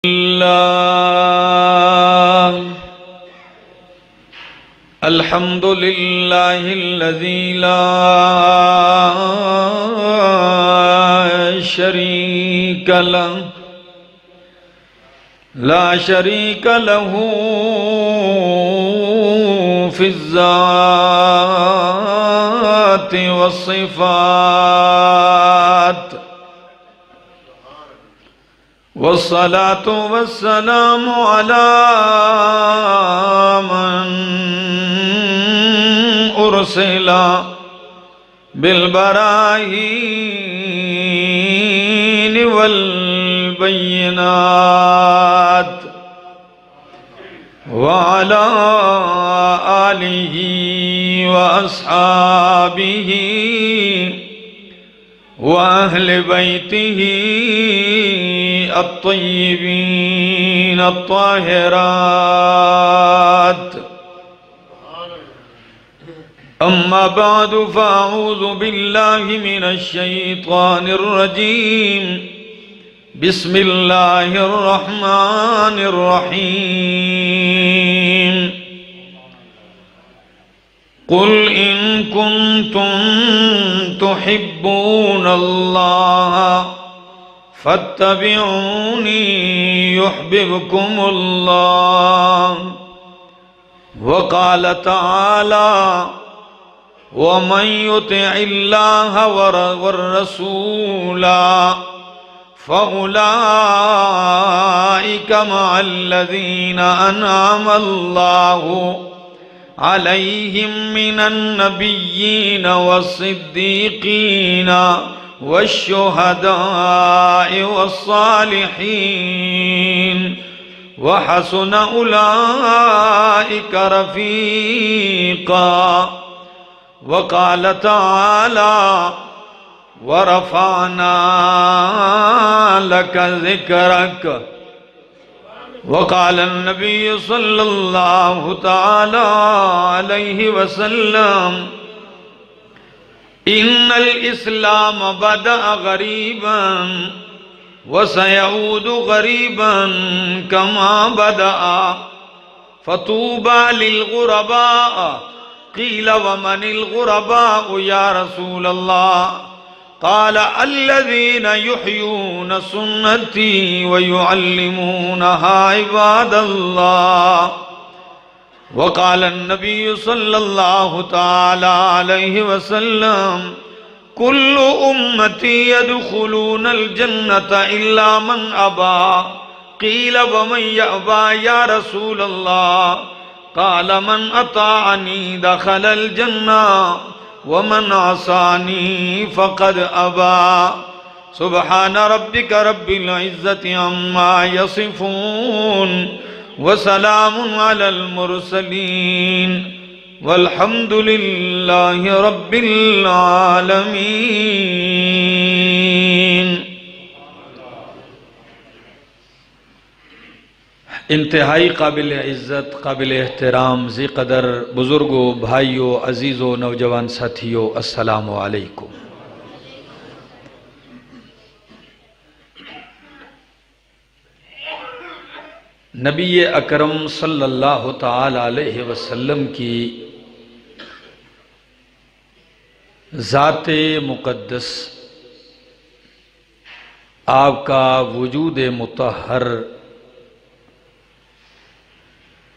اللہ الحمد للہ الذی لا شریک لہ فی الذات والصفات والصلاة والسلام على من أرسل بالبراهين والبينات وعلى آله وأصحابه وأهل بيته الطيبين الطاهرات أما بعد فأعوذ بالله من الشيطان الرجيم بسم الله الرحمن الرحيم قل إن كنتم تحبون الله فاتبعوني يحببكم الله وقال تعالى ومن يطع الله والرسول فأولئك مع الذين أنعم الله عليهم من النبيين والصديقين والشهداء والصالحين وحسن أولئك رفيقا وقال تعالى ورفعنا لك ذكرك وقال النبي صلى الله تعالى عليه وسلم إن الإسلام بدأ غريبا وسيعود غريبا كما بدأ فطوبى للغرباء قيل ومن الغرباء يا رسول الله قال الذين يحيون سنتي ويعلمونها عباد الله وقال النبي صلى الله تعالى عليه وسلم كل أمتي يدخلون الجنة إلا من أبى قيل ومن يأبى يا رسول الله قال من أطاعني دخل الجنة ومن عصاني فقد أبى سبحان ربك رب العزة عما يصفون وسلام على المرسلين والحمد لله رب العالمين. انتہائی قابل عزت، قابل احترام، ذی قدر بزرگوں، بھائیوں، عزیزوں، نوجوان ساتھیوں، السلام علیکم. نبی اکرم صلی اللہ تعالی علیہ وسلم کی ذات مقدس، آپ کا وجود مطہر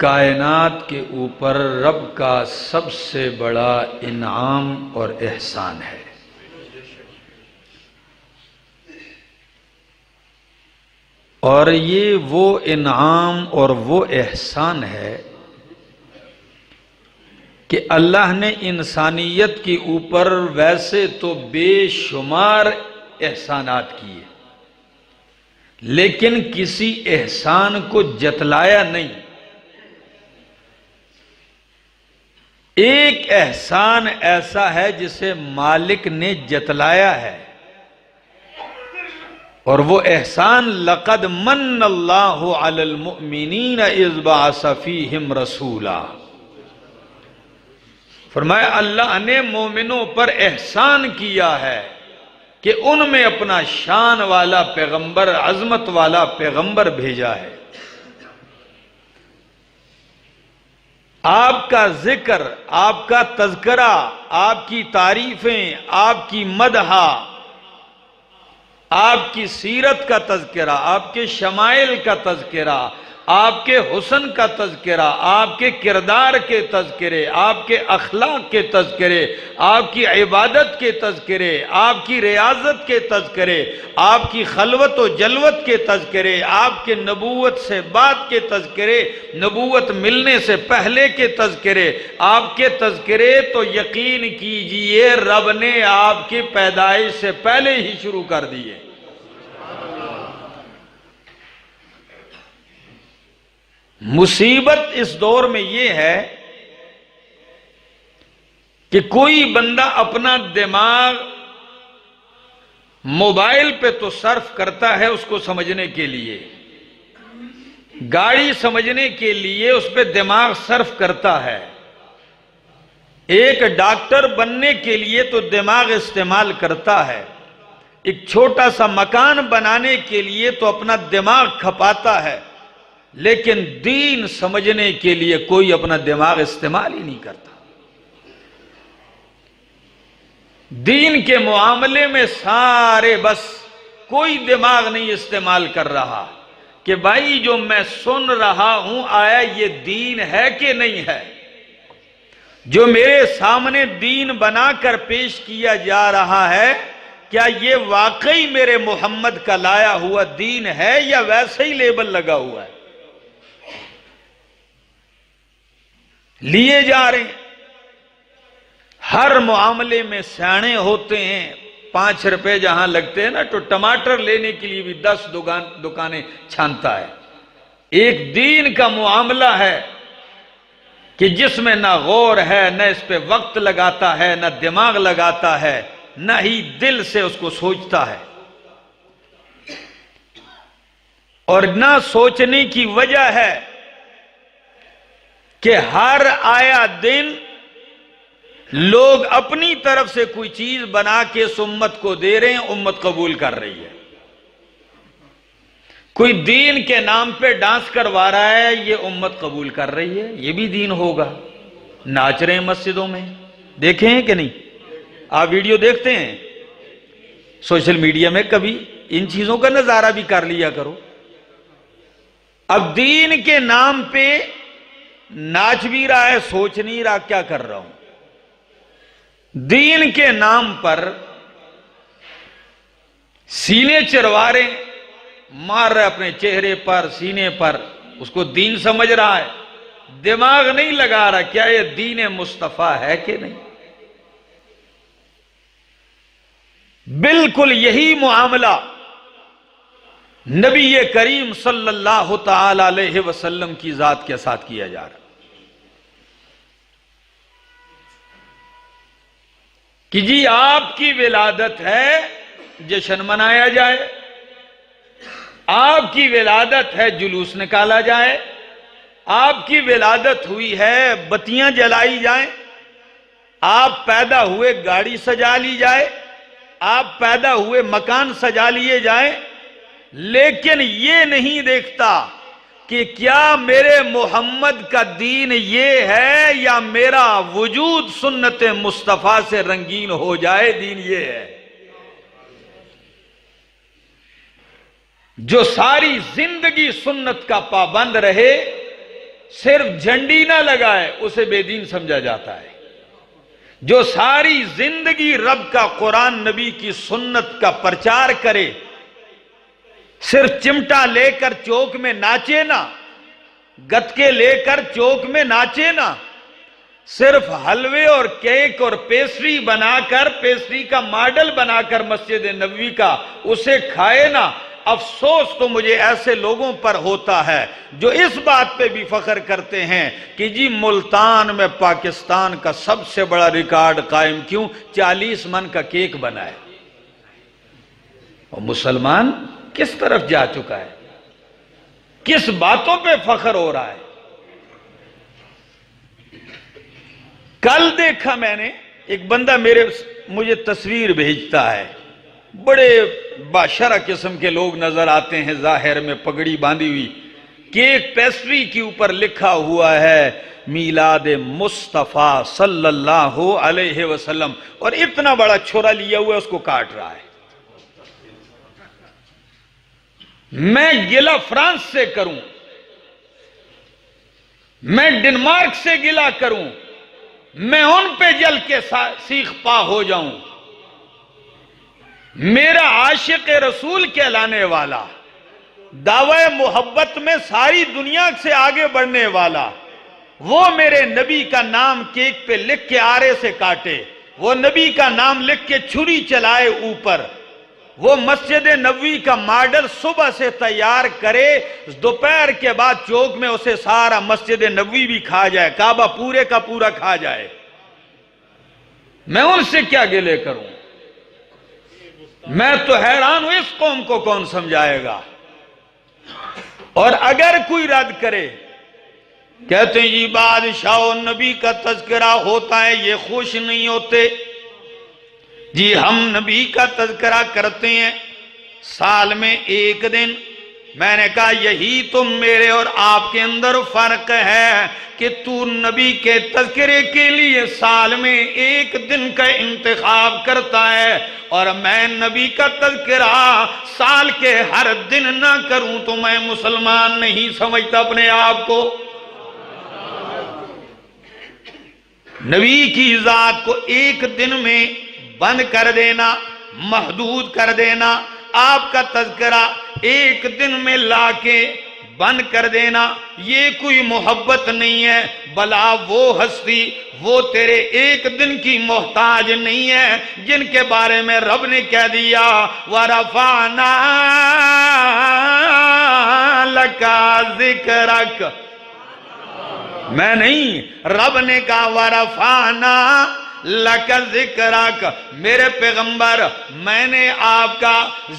کائنات کے اوپر رب کا سب سے بڑا انعام اور احسان ہے. اور یہ وہ انعام اور وہ احسان ہے کہ اللہ نے انسانیت کے اوپر ویسے تو بے شمار احسانات کیے، لیکن کسی احسان کو جتلایا نہیں. ایک احسان ایسا ہے جسے مالک نے جتلایا ہے، اور وہ احسان لقد من اللہ علی المؤمنین اذ بعث فیہم رسولا. فرمایا اللہ نے مومنوں پر احسان کیا ہے کہ ان میں اپنا شان والا پیغمبر، عظمت والا پیغمبر بھیجا ہے۔ آپ کا ذکر، آپ کا تذکرہ، آپ کی تعریفیں، آپ کی مدح، آپ کی سیرت کا تذکرہ، آپ کے شمائل کا تذکرہ، آپ کے حسن کا تذکرہ، آپ کے کردار کے تذکرے، آپ کے اخلاق کے تذکرے، آپ کی عبادت کے تذکرے، آپ کی ریاضت کے تذکرے، آپ کی خلوت و جلوت کے تذکرے، آپ کے نبوت سے بعد کے تذکرے، نبوت ملنے سے پہلے کے تذکرے، آپ کے تذکرے تو یقین کیجئے رب نے آپ کی پیدائش سے پہلے ہی شروع کر دیے۔ مصیبت اس دور میں یہ ہے کہ کوئی بندہ اپنا دماغ موبائل پہ تو صرف کرتا ہے اس کو سمجھنے کے لیے، گاڑی سمجھنے کے لیے اس پہ دماغ صرف کرتا ہے، ایک ڈاکٹر بننے کے لیے تو دماغ استعمال کرتا ہے، ایک چھوٹا سا مکان بنانے کے لیے تو اپنا دماغ کھپاتا ہے، لیکن دین سمجھنے کے لیے کوئی اپنا دماغ استعمال ہی نہیں کرتا۔ دین کے معاملے میں سارے بس کوئی دماغ نہیں استعمال کر رہا کہ بھائی جو میں سن رہا ہوں آیا یہ دین ہے کہ نہیں ہے، جو میرے سامنے دین بنا کر پیش کیا جا رہا ہے کیا یہ واقعی میرے محمد کا لایا ہوا دین ہے یا ویسے ہی لیبل لگا ہوا ہے۔ لیے جا رہے ہیں، ہر معاملے میں سیانے ہوتے ہیں، 5 روپے جہاں لگتے ہیں نا تو ٹماٹر لینے کے لیے بھی 10 دکانیں چھانتا ہے۔ ایک دین کا معاملہ ہے کہ جس میں نہ غور ہے، نہ اس پہ وقت لگاتا ہے، نہ دماغ لگاتا ہے، نہ ہی دل سے اس کو سوچتا ہے، اور نہ سوچنے کی وجہ ہے کہ ہر آیا دن لوگ اپنی طرف سے کوئی چیز بنا کے اس امت کو دے رہے ہیں، امت قبول کر رہی ہے۔ کوئی دین کے نام پہ ڈانس کروا رہا ہے، یہ امت قبول کر رہی ہے، یہ بھی دین ہوگا۔ ناچ رہے ہیں مسجدوں میں، دیکھیں ہیں کہ نہیں؟ آپ ویڈیو دیکھتے ہیں سوشل میڈیا میں، کبھی ان چیزوں کا نظارہ بھی کر لیا کرو۔ اب دین کے نام پہ ناچ بھی رہا ہے، سوچ نہیں رہا کیا کر رہا ہوں۔ دین کے نام پر سینے چروا رہے، مار رہے اپنے چہرے پر، سینے پر، اس کو دین سمجھ رہا ہے، دماغ نہیں لگا رہا کیا یہ دین مصطفیٰ ہے کہ نہیں۔ بالکل یہی معاملہ نبی کریم صلی اللہ تعالی علیہ وسلم کی ذات کے ساتھ کیا جا رہا کہ جی آپ کی ولادت ہے، جشن منایا جائے، آپ کی ولادت ہے، جلوس نکالا جائے، آپ کی ولادت ہوئی ہے، بتیاں جلائی جائیں، آپ پیدا ہوئے گاڑی سجا لی جائے، آپ پیدا ہوئے مکان سجا لیے جائیں، لیکن یہ نہیں دیکھتا کہ کیا میرے محمد کا دین یہ ہے یا میرا وجود سنت مصطفیٰ سے رنگین ہو جائے دین یہ ہے۔ جو ساری زندگی سنت کا پابند رہے، صرف جھنڈی نہ لگائے، اسے بے دین سمجھا جاتا ہے۔ جو ساری زندگی رب کا قرآن نبی کی سنت کا پرچار کرے، صرف چمٹا لے کر چوک میں ناچے نا، گتکے لے کر چوک میں ناچے نا، صرف حلوے اور کیک اور پیسٹری بنا کر، پیسٹری کا ماڈل بنا کر مسجد نبوی کا اسے کھائے نا، افسوس تو مجھے ایسے لوگوں پر ہوتا ہے جو اس بات پہ بھی فخر کرتے ہیں کہ جی ملتان میں پاکستان کا سب سے بڑا ریکارڈ قائم کیوں، 40 من کا کیک بنا ہے۔ اور مسلمان کس طرف جا چکا ہے، کس باتوں پہ فخر ہو رہا ہے۔ کل دیکھا میں نے ایک بندہ مجھے تصویر بھیجتا ہے، بڑے باشرہ قسم کے لوگ نظر آتے ہیں ظاہر میں پگڑی باندھی ہوئی، کیک پیسٹری کے اوپر لکھا ہوا ہے میلاد مصطفیٰ صلی اللہ علیہ وسلم، اور اتنا بڑا چھرا لیا ہوا ہے، اس کو کاٹ رہا ہے۔ میں گلہ فرانس سے کروں، میں ڈنمارک سے گلہ کروں، میں ان پہ جل کے سیخ پا ہو جاؤں، میرا عاشق رسول کہلانے والا، دعوی محبت میں ساری دنیا سے آگے بڑھنے والا، وہ میرے نبی کا نام کیک پہ لکھ کے آرے سے کاٹے، وہ نبی کا نام لکھ کے چھری چلائے اوپر، وہ مسجد نبوی کا ماڈل صبح سے تیار کرے، دوپہر کے بعد چوک میں اسے سارا مسجد نبوی بھی کھا جائے، کعبہ پورے کا پورا کھا جائے، میں ان سے کیا گلے کروں؟ میں تو حیران ہوں اس قوم کو کون سمجھائے گا؟ اور اگر کوئی رد کرے، کہتے ہیں جی بادشاہ و نبی کا تذکرہ ہوتا ہے یہ خوش نہیں ہوتے، جی ہم نبی کا تذکرہ کرتے ہیں سال میں ایک دن۔ میں نے کہا یہی تو میرے اور آپ کے اندر فرق ہے کہ تو نبی کے تذکرے کے لیے سال میں ایک دن کا انتخاب کرتا ہے، اور میں نبی کا تذکرہ سال کے ہر دن نہ کروں تو میں مسلمان نہیں سمجھتا اپنے آپ کو۔ نبی کی ذات کو ایک دن میں بند کر دینا، محدود کر دینا، آپ کا تذکرہ ایک دن میں لا کے بند کر دینا، یہ کوئی محبت نہیں ہے، بلا وہ ہستی وہ تیرے ایک دن کی محتاج نہیں ہے جن کے بارے میں رب نے کہہ دیا وَرَفَعْنَا لَكَ ذِكْرَكَ، میں نہیں، رب نے کہا وَرَفَعْنَا لَكَ ذِكْرَكَ، میرے پیغمبر میں نے آپ کا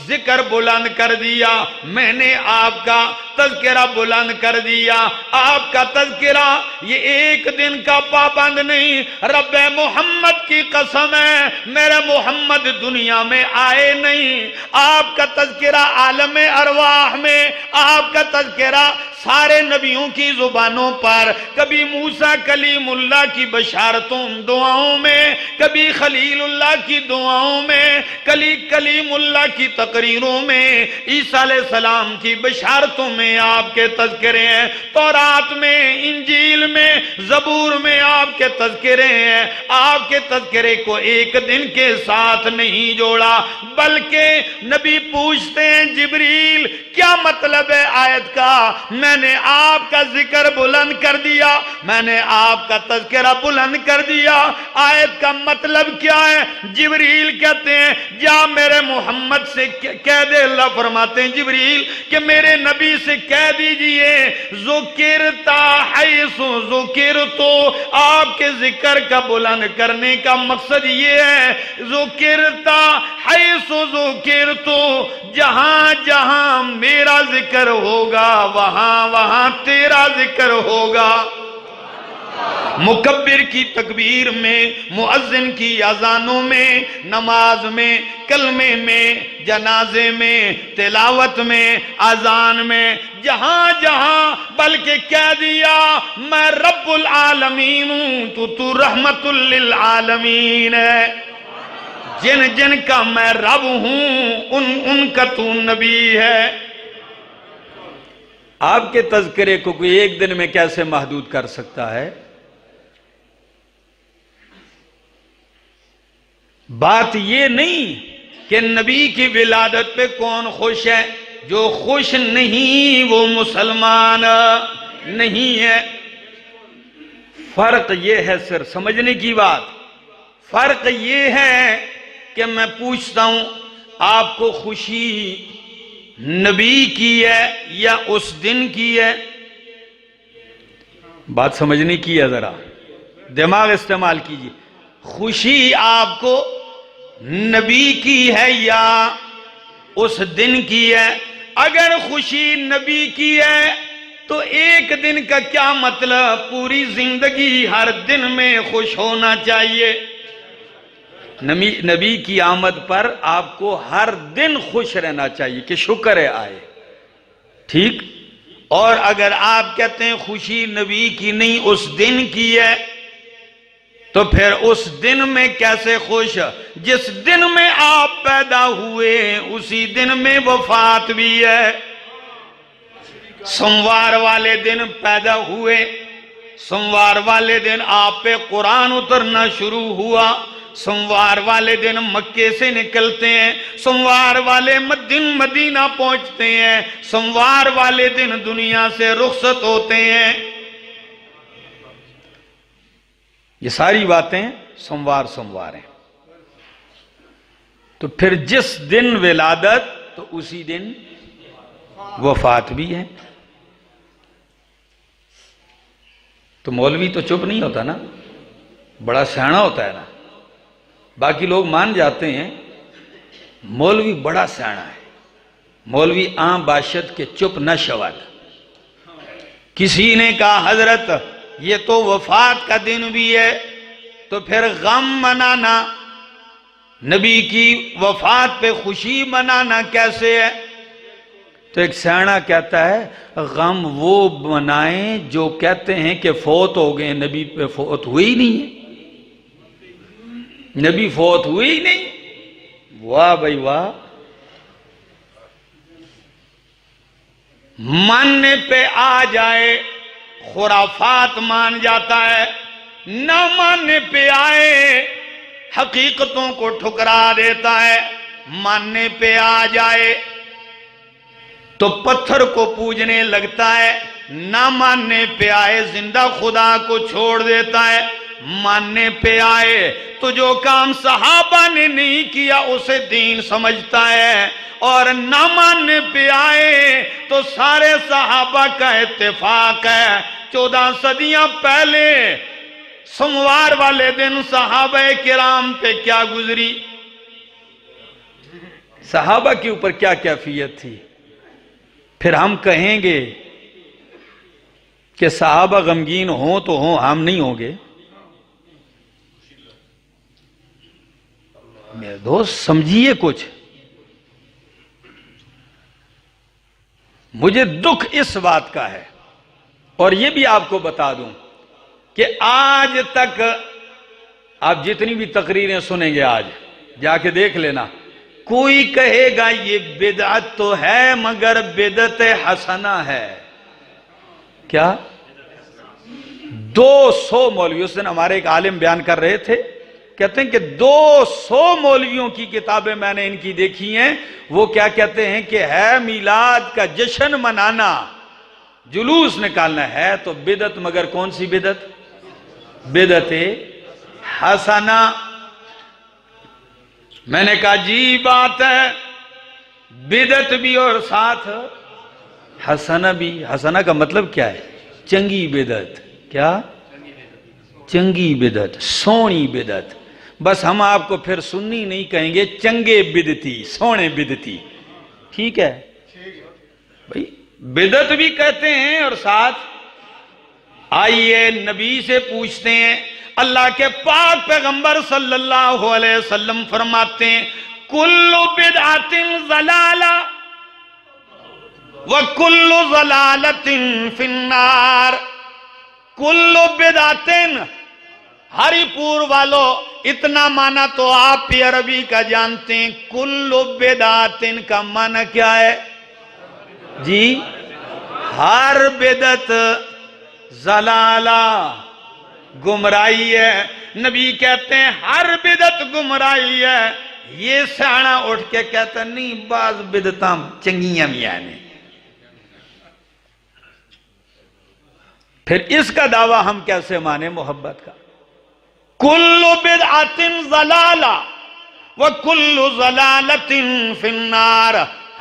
ذکر بلند کر دیا، میں نے آپ کا تذکرہ بلند کر دیا۔ آپ کا تذکرہ یہ ایک دن کا پابند نہیں، رب محمد کی قسم ہے میرے محمد دنیا میں آئے نہیں، آپ کا تذکرہ عالم ارواح میں، آپ کا تذکرہ سارے نبیوں کی زبانوں پر، کبھی موسیٰ کلیم اللہ کی بشارتوں دعاؤں میں، کبھی خلیل اللہ کی دعاؤں میں، کلیم اللہ کی تقریروں میں، عیسیٰ علیہ السلام کی بشارتوں میں آپ کے تذکرے ہیں، تورات میں، انجیل میں، زبور میں آپ کے تذکرے ہیں۔ آپ کے تذکرے کو ایک دن کے ساتھ نہیں جوڑا، بلکہ نبی پوچھتے ہیں جبریل کیا مطلب ہے آیت کا؟ میں نے آپ کا ذکر بلند کر دیا، میں نے آپ کا تذکرہ بلند کر دیا، آیت کا مطلب کیا ہے؟ جبریل کہتے ہیں جا میرے محمد سے کہہ دے، اللہ فرماتے ہیں جبریل کہ میرے نبی سے کہہ دیجئے ذکرتا حیث ذکرتو، آپ کے ذکر کا بلند کرنے کا مقصد یہ ہے ذکرتا حیث ذکرتو، جہاں جہاں میرا ذکر ہوگا وہاں وہاں تیرا ذکر ہوگا۔ مکبر کی تکبیر میں، مؤذن کی اذانوں میں، نماز میں، کلمے میں، جنازے میں، تلاوت میں، اذان میں، جہاں جہاں، بلکہ کہہ دیا میں رب العالمین ہوں، تو رحمت للعالمین ہے، جن جن کا میں رب ہوں ان کا تو نبی ہے۔ آپ کے تذکرے کو کوئی ایک دن میں کیسے محدود کر سکتا ہے؟ بات یہ نہیں کہ نبی کی ولادت پہ کون خوش ہے، جو خوش نہیں وہ مسلمان نہیں ہے۔ فرق یہ ہے، سر سمجھنے کی بات، فرق یہ ہے کہ میں پوچھتا ہوں آپ کو خوشی نبی کی ہے یا اس دن کی ہے؟ بات سمجھنے کی ہے، ذرا دماغ استعمال کیجیے۔ خوشی آپ کو نبی کی ہے یا اس دن کی ہے؟ اگر خوشی نبی کی ہے تو ایک دن کا کیا مطلب؟ پوری زندگی ہر دن میں خوش ہونا چاہیے۔ نبی کی آمد پر آپ کو ہر دن خوش رہنا چاہیے کہ شکر ہے آئے، ٹھیک؟ اور اگر آپ کہتے ہیں خوشی نبی کی نہیں اس دن کی ہے، تو پھر اس دن میں کیسے خوش؟ جس دن میں آپ پیدا ہوئے اسی دن میں وفات بھی ہے۔ سوموار والے دن پیدا ہوئے، سوموار والے دن آپ پہ قرآن اترنا شروع ہوا، سوموار والے دن مکے سے نکلتے ہیں، سوموار والے دن مدینہ پہنچتے ہیں، سوموار والے دن دنیا سے رخصت ہوتے ہیں۔ یہ ساری باتیں سوموار ہیں۔ تو پھر جس دن ولادت تو اسی دن وفات بھی ہے۔ تو مولوی تو چپ نہیں ہوتا نا، بڑا سیاںا ہوتا ہے نا۔ باقی لوگ مان جاتے ہیں مولوی بڑا سیاںا ہے، مولوی عام باشد کے چپ نہ شود۔ کسی نے کہا حضرت یہ تو وفات کا دن بھی ہے، تو پھر غم منانا، نبی کی وفات پہ خوشی منانا کیسے ہے؟ تو ایک سیاںا کہتا ہے غم وہ منائیں جو کہتے ہیں کہ فوت ہو گئے، نبی پہ فوت ہوئے ہی نہیں ہے، نبی فوت ہوئے ہی نہیں۔ واہ بھائی واہ! ماننے پہ آ جائے خرافات مان جاتا ہے، نہ ماننے پہ آئے حقیقتوں کو ٹھکرا دیتا ہے، ماننے پہ آ جائے تو پتھر کو پوجنے لگتا ہے، نہ ماننے پہ آئے زندہ خدا کو چھوڑ دیتا ہے، ماننے پہ آئے تو جو کام صحابہ نے نہیں کیا اسے دین سمجھتا ہے، اور نہ ماننے پہ آئے تو سارے صحابہ کا اتفاق ہے 14 صدیاں پہلے سوموار والے دن صحابہ کرام پہ کیا گزری، صحابہ کے اوپر کیا کیفیت تھی۔ پھر ہم کہیں گے کہ صحابہ غمگین ہوں تو ہوں، ہم نہیں ہوں گے؟ میرے دوست سمجھیے کچھ، مجھے دکھ اس بات کا ہے، اور یہ بھی آپ کو بتا دوں کہ آج تک آپ جتنی بھی تقریریں سنیں گے، آج جا کے دیکھ لینا، کوئی کہے گا یہ بدعت تو ہے مگر بدعت حسنہ ہے۔ کیا؟ 200 مولوی، اس دن ہمارے ایک عالم بیان کر رہے تھے، کہتے ہیں کہ 200 مولویوں کی کتابیں میں نے ان کی دیکھی ہیں، وہ کیا کہتے ہیں کہ ہے میلاد کا جشن منانا، جلوس نکالنا ہے تو بدعت، مگر کون سی بدعت؟ بدعت حسنہ۔ میں نے کہا جی بات ہے، بدعت بھی اور ساتھ حسنہ بھی۔ حسنہ کا مطلب کیا ہے؟ چنگی بدعت۔ کیا؟ چنگی بدعت، سونی بدعت۔ بس ہم آپ کو پھر سنی نہیں کہیں گے، چنگے بدعتی، سونے بدعتی، ٹھیک ہے بھائی؟ بدعت بھی کہتے ہیں اور ساتھ۔ آئیے نبی سے پوچھتے ہیں، اللہ کے پاک پیغمبر صلی اللہ علیہ وسلم فرماتے ہیں کل بدعت ضلالہ وکل ضلالۃ فی النار۔ کل بدعت، ہری پور والو اتنا معنی تو آپ بھی عربی کا جانتے ہیں، کل بدعت کا معنی کیا ہے جی؟ ہر بدعت ضلالہ، گمراہی ہے۔ نبی کہتے ہیں ہر بدعت گمراہی ہے۔ یہ سیاںا اٹھ کے کہتا نہیں بعض بدعتاں چنگیاں بھی ہیں۔ پھر اس کا دعویٰ ہم کیسے مانیں محبت کا؟ کل بدعت ضلالہ وکل ضلالۃ فی النار،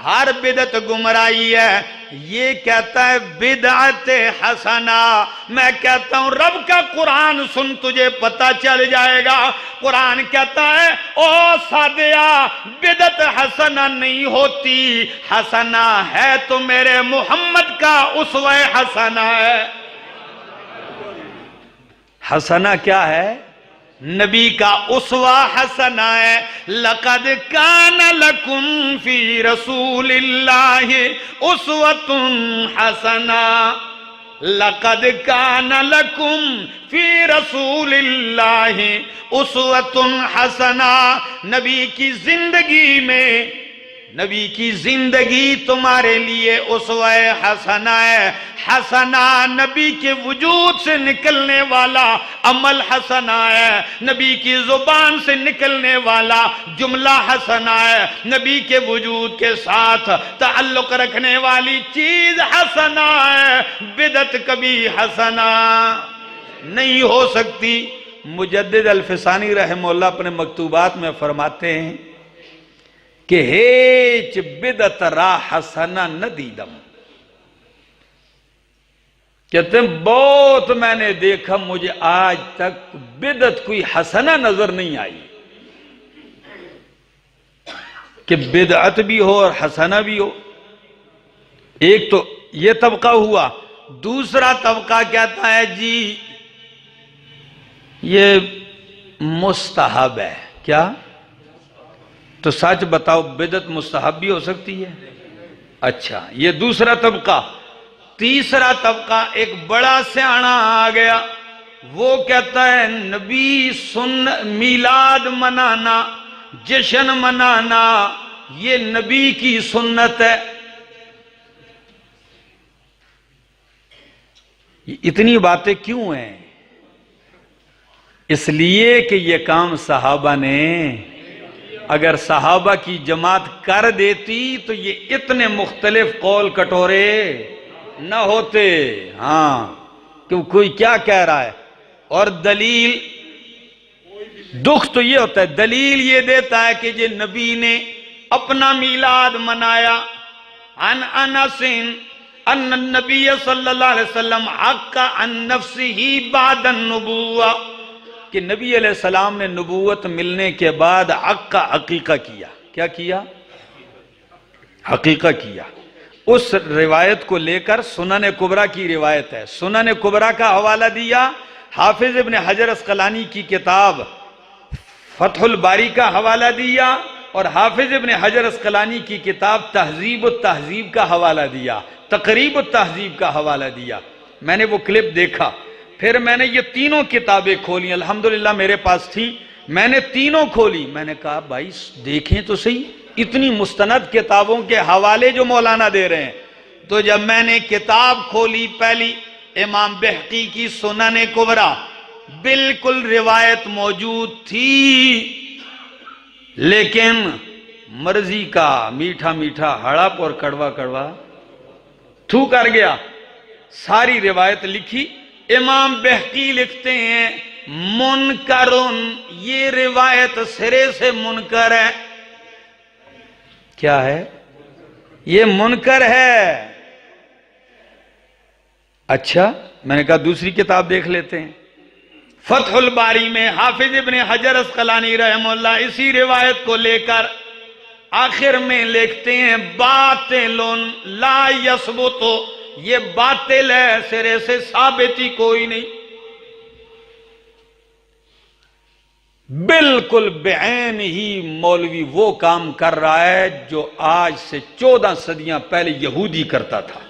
ہر بدعت گمراہی ہے۔ یہ کہتا ہے بدعت حسنہ۔ میں کہتا ہوں رب کا قرآن سن تجھے پتہ چل جائے گا۔ قرآن کہتا ہے او سادیا، بدعت حسنہ نہیں ہوتی، حسنہ ہے تو میرے محمد کا اسوہ حسنہ ہے۔ حسنہ کیا ہے؟ نبی کا اسوہ حسنہ ہے. لقد کان لکم فی رسول اللہ اسوۃ حسنہ. لقد کان لکم فی رسول اللہ اسوۃ حسنہ. نبی کی زندگی میں، نبی کی زندگی تمہارے لیے اسوہ حسنہ ہے. حسنہ نبی کے وجود سے نکلنے والا عمل حسنہ ہے. نبی کی زبان سے نکلنے والا جملہ حسنہ ہے. نبی کے وجود کے ساتھ تعلق رکھنے والی چیز حسنہ ہے. بدعت کبھی حسنہ نہیں ہو سکتی. مجدد الفسانی رحمہ اللہ اپنے مکتوبات میں فرماتے ہیں کہ ہیچ بدعت را حسنہ نہ دیدم. کہتے ہیں بہت میں نے دیکھا، مجھے آج تک بدعت کوئی حسنہ نظر نہیں آئی. کہ بدعت بھی ہو اور حسنہ بھی ہو. ایک تو یہ طبقہ ہوا. دوسرا طبقہ کہتا ہے جی یہ مستحب ہے. کیا؟ تو سچ بتاؤ بدعت مستحب بھی ہو سکتی ہے؟ اچھا، یہ دوسرا طبقہ. تیسرا طبقہ ایک بڑا سیاںا آ گیا، وہ کہتا ہے نبی میلاد منانا، جشن منانا یہ نبی کی سنت ہے. اتنی باتیں کیوں ہیں؟ اس لیے کہ یہ کام صحابہ نے، اگر صحابہ کی جماعت کر دیتی تو یہ اتنے مختلف قول کٹورے نہ ہوتے. ہاں، کیوں کوئی کیا کہہ رہا ہے. اور دلیل، دکھ تو یہ ہوتا ہے، دلیل یہ دیتا ہے کہ یہ نبی نے اپنا میلاد منایا. عن انس ان النبی صلی اللہ علیہ وسلم حق عن نفسہ بعد النبوہ، کہ نبی علیہ السلام نے نبوت ملنے کے بعد عقیقہ کیا. کیا کیا؟ عقیقہ کیا. اس روایت کو لے کر سنن کبریٰ کی روایت ہے. سنن کبریٰ کا حوالہ دیا، حافظ ابن حجر اسقلانی کی کتاب فتح الباری کا حوالہ دیا، اور حافظ ابن حجر اسقلانی کی کتاب تہذیب التہذیب کا حوالہ دیا، تقریب التہذیب کا حوالہ دیا. میں نے وہ کلپ دیکھا، پھر میں نے یہ تینوں کتابیں کھولی، الحمدللہ میرے پاس تھی. میں نے تینوں کھولی. میں نے کہا بھائی دیکھیں تو صحیح، اتنی مستند کتابوں کے حوالے جو مولانا دے رہے ہیں. تو جب میں نے کتاب کھولی پہلی امام بہقی کی سنن کبریٰ، بالکل روایت موجود تھی، لیکن مرضی کا میٹھا میٹھا ہڑپ اور کڑوا کڑوا تھو کر گیا. ساری روایت لکھی. امام بہقی لکھتے ہیں منکرن، یہ روایت سرے سے منکر ہے. کیا ہے؟ یہ منکر ہے. اچھا، میں نے کہا دوسری کتاب دیکھ لیتے ہیں. فتح الباری میں حافظ ابن حجر اسقلانی رحمہ اللہ اسی روایت کو لے کر آخر میں لکھتے ہیں باطل لا یثبت، یہ باطل ہے، سرے سے ثابت ہی کوئی نہیں. بالکل بعین ہی مولوی وہ کام کر رہا ہے جو آج سے 14 صدیاں پہلے یہودی کرتا تھا.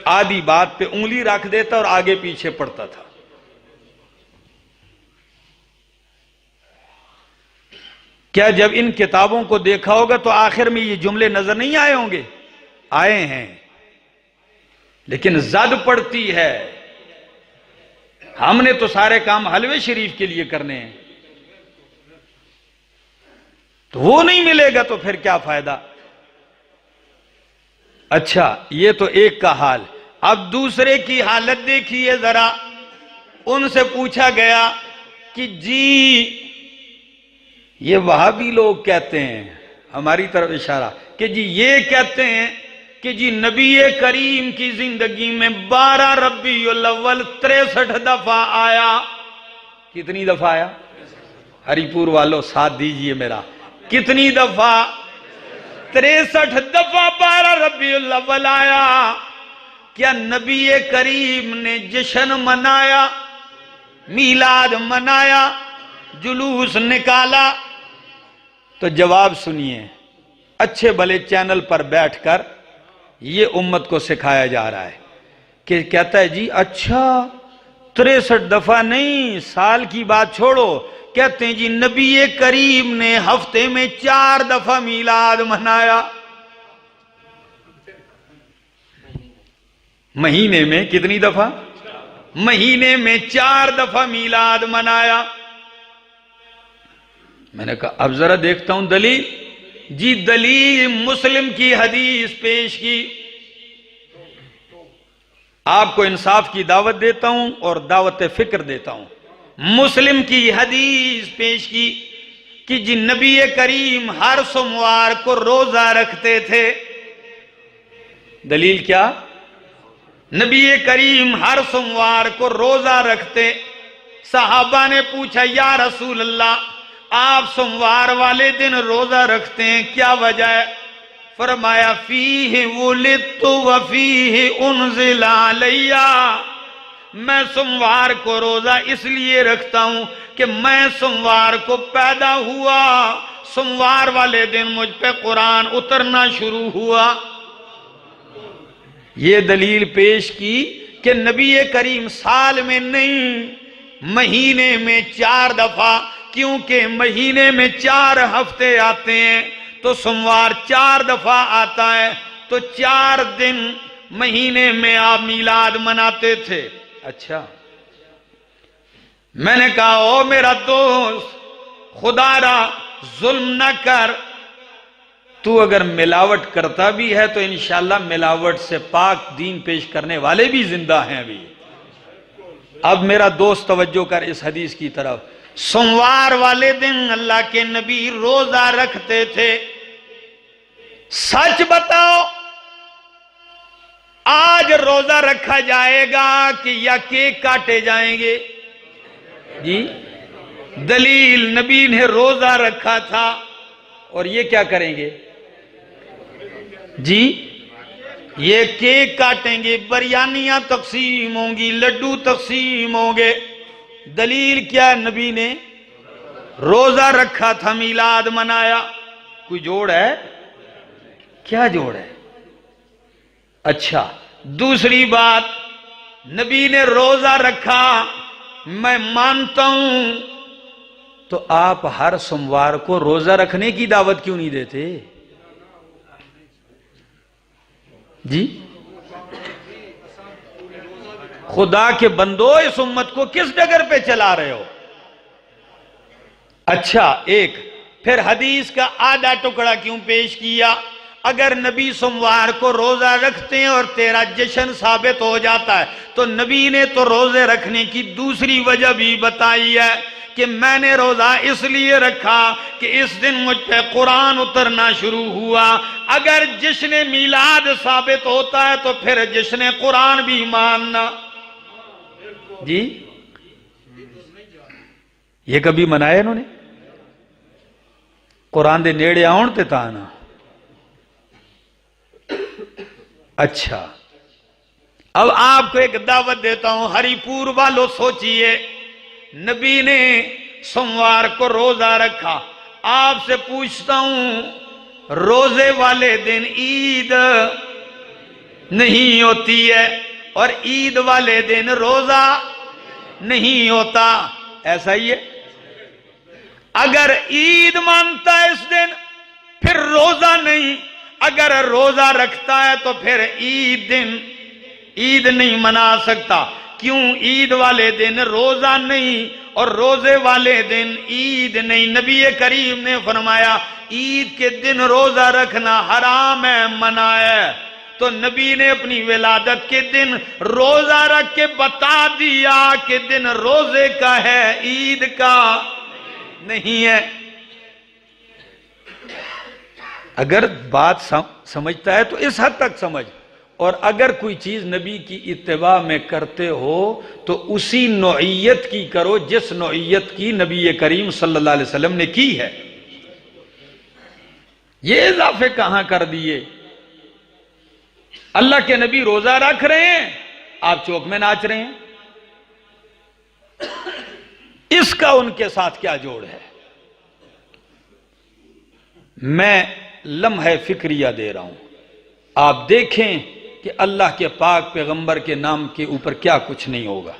آدھی بات پہ انگلی رکھ دیتا اور آگے پیچھے پڑتا تھا. کیا جب ان کتابوں کو دیکھا ہوگا تو آخر میں یہ جملے نظر نہیں آئے ہوں گے؟ آئے ہیں، لیکن زد پڑتی ہے. ہم نے تو سارے کام حلوے شریف کے لیے کرنے ہیں، تو وہ نہیں ملے گا تو پھر کیا فائدہ. اچھا، یہ تو ایک کا حال. اب دوسرے کی حالت دیکھیے ذرا. ان سے پوچھا گیا کہ جی یہ وہابی لوگ کہتے ہیں، ہماری طرف اشارہ، کہ جی یہ کہتے ہیں کہ جی نبی کریم کی زندگی میں 12 ربیع الاول 63 دفعہ آیا. کتنی دفعہ آیا؟ ہری پور والوں ساتھ دیجئے میرا. کتنی دفعہ؟ 63 دفعہ 12 ربیع الاول آیا. کیا نبی کریم نے جشن منایا، میلاد منایا؟ جلوس نکالا؟ تو جواب سنیے، اچھے بھلے چینل پر بیٹھ کر یہ امت کو سکھایا جا رہا ہے کہ کہتا ہے جی اچھا 63 دفعہ نہیں، سال کی بات چھوڑو، کہتے ہیں جی نبی کریم نے ہفتے میں 4 دفعہ میلاد منایا۔ مہینے میں کتنی دفعہ؟ مہینے میں 4 دفعہ میلاد منایا۔ میں نے کہا اب ذرا دیکھتا ہوں دلیل۔ جی دلیل مسلم کی حدیث پیش کی۔ آپ کو انصاف کی دعوت دیتا ہوں اور دعوت فکر دیتا ہوں۔ مسلم کی حدیث پیش کی کہ جی نبی کریم ہر سوموار کو روزہ رکھتے تھے۔ دلیل کیا؟ نبی کریم ہر سوموار کو روزہ رکھتے۔ صحابہ نے پوچھا یا رسول اللہ آپ سوموار والے دن روزہ رکھتے ہیں، کیا وجہ ہے؟ فرمایا فیہ ولدت وفیہ انزل علیہ، میں سوموار کو روزہ اس لیے رکھتا ہوں کہ میں سوموار کو پیدا ہوا، سوموار والے دن مجھ پہ قرآن اترنا شروع ہوا۔ یہ دلیل پیش کی کہ نبی کریم سال میں نہیں مہینے میں 4 دفعہ، کیونکہ مہینے میں 4 ہفتے آتے ہیں تو سوموار 4 دفعہ آتا ہے، تو 4 دن مہینے میں آپ میلاد مناتے تھے۔ اچھا، میں نے کہا او میرا دوست خدا را ظلم نہ کر، تو اگر ملاوٹ کرتا بھی ہے تو انشاءاللہ ملاوٹ سے پاک دین پیش کرنے والے بھی زندہ ہیں ابھی۔ اب میرا دوست توجہ کر اس حدیث کی طرف۔ سوموار والے دن اللہ کے نبی روزہ رکھتے تھے۔ سچ بتاؤ آج روزہ رکھا جائے گا کہ یا کیک کاٹے جائیں گے؟ جی دلیل نبی نے روزہ رکھا تھا، اور یہ کیا کریں گے؟ جی یہ کیک کاٹیں گے، بریانیاں تقسیم ہوں گی، لڈو تقسیم ہوں گے۔ دلیل کیا؟ نبی نے روزہ رکھا تھا، میلاد منایا۔ کوئی جوڑ ہے؟ کیا جوڑ ہے؟ اچھا دوسری بات، نبی نے روزہ رکھا میں مانتا ہوں، تو آپ ہر سوموار کو روزہ رکھنے کی دعوت کیوں نہیں دیتے؟ جی خدا کے بندو اس امت کو کس ڈگر پہ چلا رہے ہو؟ اچھا ایک پھر حدیث کا آدھا ٹکڑا کیوں پیش کیا؟ اگر نبی سوموار کو روزہ رکھتے ہیں اور تیرا جشن ثابت ہو جاتا ہے تو نبی نے تو روزے رکھنے کی دوسری وجہ بھی بتائی ہے کہ میں نے روزہ اس لیے رکھا کہ اس دن مجھ پہ قرآن اترنا شروع ہوا۔ اگر جشن میلاد ثابت ہوتا ہے تو پھر جشن قرآن بھی ماننا۔ جی یہ کبھی منایا انہوں نے؟ قرآن دے نیڑے آؤن تے تانا۔ اچھا اب آپ کو ایک دعوت دیتا ہوں، ہری پور والوں سوچئے، نبی نے سوموار کو روزہ رکھا، آپ سے پوچھتا ہوں روزے والے دن عید نہیں ہوتی ہے اور عید والے دن روزہ نہیں ہوتا، ایسا ہی ہے؟ اگر عید مانتا ہے اس دن پھر روزہ نہیں، اگر روزہ رکھتا ہے تو پھر عید نہیں منا سکتا۔ کیوں عید والے دن روزہ نہیں اور روزے والے دن عید نہیں؟ نبی کریم نے فرمایا عید کے دن روزہ رکھنا حرام ہے، منع ہے۔ تو نبی نے اپنی ولادت کے دن روزہ رکھ کے بتا دیا کہ دن روزے کا ہے، عید کا نہیں ہے۔ اگر بات سمجھتا ہے تو اس حد تک سمجھ، اور اگر کوئی چیز نبی کی اتباع میں کرتے ہو تو اسی نوعیت کی کرو جس نوعیت کی نبی کریم صلی اللہ علیہ وسلم نے کی ہے۔ یہ اضافے کہاں کر دیے؟ اللہ کے نبی روزہ رکھ رہے ہیں، آپ چوک میں ناچ رہے ہیں۔ اس کا ان کے ساتھ کیا جوڑ ہے؟ میں لمحہ فکریہ دے رہا ہوں، آپ دیکھیں کہ اللہ کے پاک پیغمبر کے نام کے اوپر کیا کچھ نہیں ہوگا۔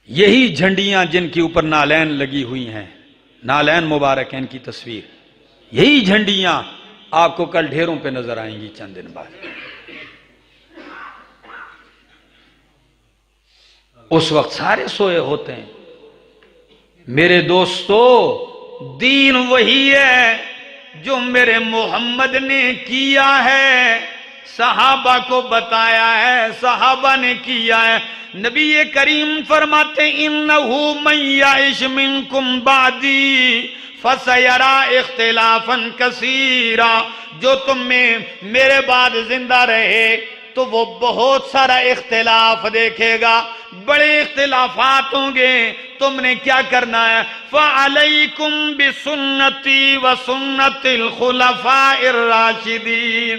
یہی جھنڈیاں جن کے اوپر نالین لگی ہوئی ہیں، نالین مبارک ہیں ان کی تصویر، یہی جھنڈیاں آپ کو کل ڈھیروں پہ نظر آئیں گی چند دن بعد۔ اس وقت سارے سوئے ہوتے ہیں۔ میرے دوستو، دین وہی ہے جو میرے محمد نے کیا ہے، صحابہ کو بتایا ہے، صحابہ نے کیا ہے۔ نبی کریم فرماتے انہو من یعش منکم بعدی فسیرى اختلافا کثیرا، جو تم میں میرے بعد زندہ رہے تو وہ بہت سارا اختلاف دیکھے گا، بڑے اختلافات ہوں گے۔ تم نے کیا کرنا ہے؟ فَعَلَيْكُمْ بِسُنَّتِي وَسُنَّتِ الْخُلَفَاءِ الرَّاشِدِينَ،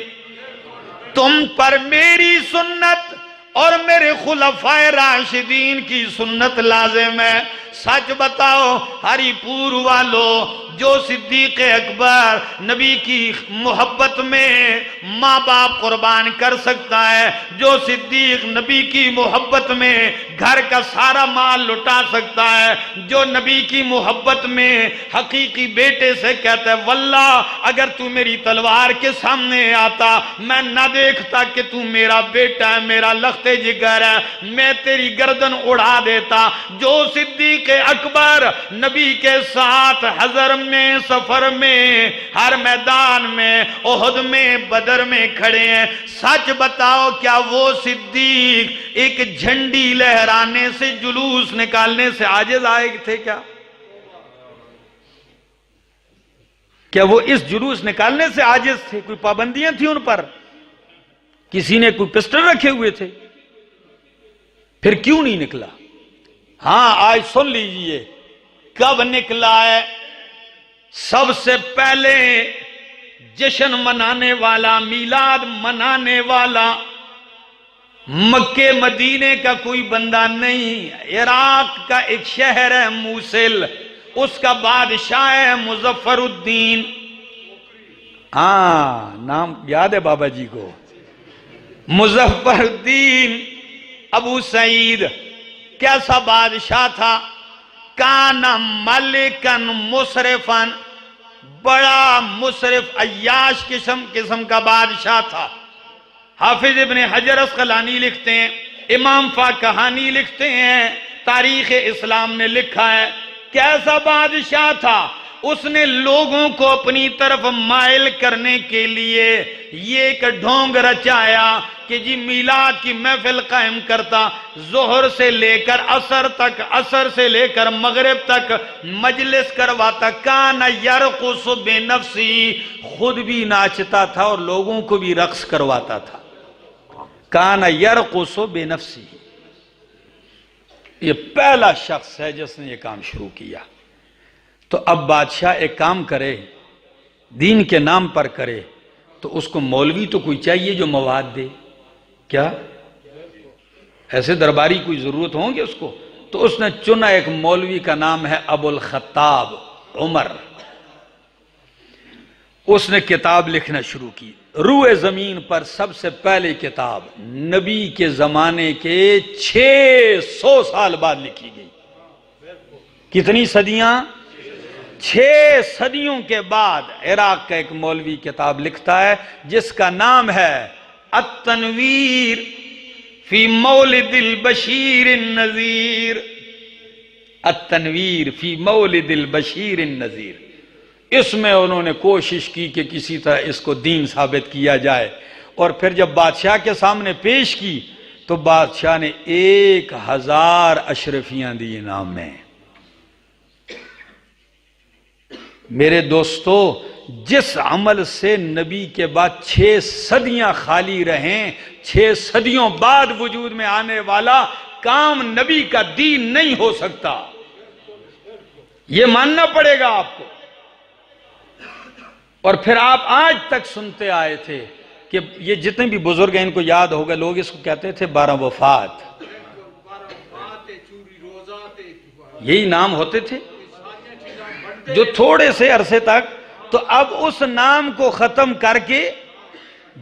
تم پر میری سنت اور میرے خلفائے راشدین کی سنت لازم ہے۔ سچ بتاؤ ہری پور والو، جو صدیق اکبر نبی کی محبت میں ماں باپ قربان کر سکتا ہے، جو صدیق نبی کی محبت میں گھر کا سارا مال لٹا سکتا ہے، جو نبی کی محبت میں حقیقی بیٹے سے کہتا ہے واللہ اگر تو میری تلوار کے سامنے آتا میں نہ دیکھتا کہ تو میرا بیٹا ہے، میرا لخت جگر ہے، میں تیری گردن اڑا دیتا۔ جو صدیق اکبر نبی کے ساتھ حضر میں، سفر میں، ہر میدان میں، احد میں، بدر میں کھڑے ہیں، سچ بتاؤ کیا وہ صدیق ایک جھنڈی لہرانے سے، جلوس نکالنے سے عاجز آئے تھے کیا؟ کیا وہ اس جلوس نکالنے سے عاجز تھے؟ کوئی پابندیاں تھیں ان پر؟ کسی نے کوئی پسٹل رکھے ہوئے تھے؟ پھر کیوں نہیں نکلا؟ ہاں آج سن لیجئے کب نکلا ہے۔ سب سے پہلے جشن منانے والا، میلاد منانے والا مکے مدینے کا کوئی بندہ نہیں، عراق کا ایک شہر ہے موصل، اس کا بادشاہ ہے مظفر الدین۔ ہاں نام یاد ہے بابا جی کو، مظفر الدین ابو سعید۔ کیسا بادشاہ تھا؟ کان ملکن مصرفن، بڑا مصرف عیاش قسم کا بادشاہ تھا۔ حافظ ابن حجر اسقلانی لکھتے ہیں، امام فاقہانی لکھتے ہیں، تاریخ اسلام نے لکھا ہے کیسا بادشاہ تھا۔ اس نے لوگوں کو اپنی طرف مائل کرنے کے لیے یہ ایک ڈھونگ رچایا کہ جی میلاد کی محفل قائم کرتا، ظہر سے لے کر عصر تک، عصر سے لے کر مغرب تک مجلس کرواتا۔ کان یرقص بنفسی، خود بھی ناچتا تھا اور لوگوں کو بھی رقص کرواتا تھا۔ کان یرقص بنفسی، یہ پہلا شخص ہے جس نے یہ کام شروع کیا۔ تو اب بادشاہ ایک کام کرے، دین کے نام پر کرے، تو اس کو مولوی تو کوئی چاہیے جو مواد دے۔ کیا ایسے درباری کوئی ضرورت ہوں گے اس کو؟ تو اس نے چنا ایک مولوی کا نام ہے ابو الخطاب عمر۔ اس نے کتاب لکھنا شروع کی، روئے زمین پر سب سے پہلے کتاب نبی کے زمانے کے 600 سال بعد لکھی گئی۔ کتنی صدیاں؟ 6 صدیوں کے بعد عراق کا ایک مولوی کتاب لکھتا ہے جس کا نام ہے التنویر فی مولد البشیر النذیر۔ التنویر فی مولد البشیر النذیر۔ اس میں انہوں نے کوشش کی کہ کسی طرح اس کو دین ثابت کیا جائے، اور پھر جب بادشاہ کے سامنے پیش کی تو بادشاہ نے 1000 اشرفیاں دی انعام میں۔ میرے دوستو، جس عمل سے نبی کے بعد 6 صدیاں خالی رہیں، 6 صدیوں بعد وجود میں آنے والا کام نبی کا دین نہیں ہو سکتا، یہ ماننا پڑے گا آپ کو۔ اور پھر آپ آج تک سنتے آئے تھے کہ یہ جتنے بھی بزرگ ہیں ان کو یاد ہوگا، لوگ اس کو کہتے تھے 12 وفات۔ یہی نام ہوتے تھے جو تھوڑے سے عرصے تک. تو اب اس نام کو ختم کر کے